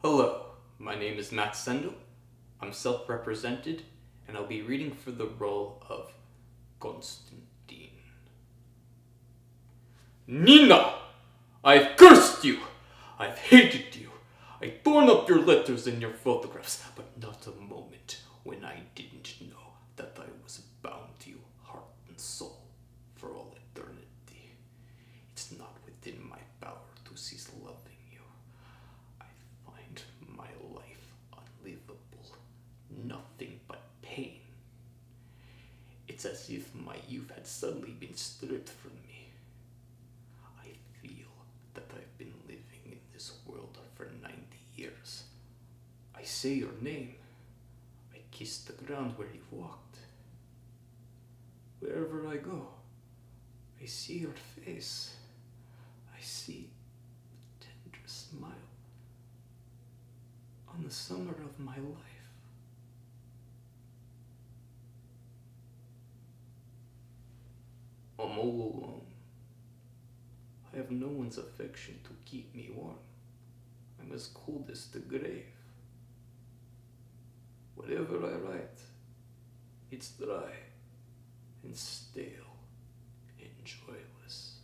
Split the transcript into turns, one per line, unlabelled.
Hello, my name is Matt Sendel. I'm self-represented, and I'll be reading for the role of Konstantin. Nina! I've cursed you! I've hated you! I've torn up your letters and your photographs, but not a moment when I didn't know that I was bound to you heart and soul for all eternity. It's not within my power to cease loving you. I find my life unlivable, nothing but pain. It's as if my youth had suddenly been stripped from me. I feel that I've been living in this world for 90 years. I say your name. I kiss the ground where you walked. Wherever I go, I see your face. I see the tender smile on the summer of my life. I'm all alone. I have no one's affection to keep me warm. I'm as cold as the grave. Whatever I write, it's dry and stale and joyless.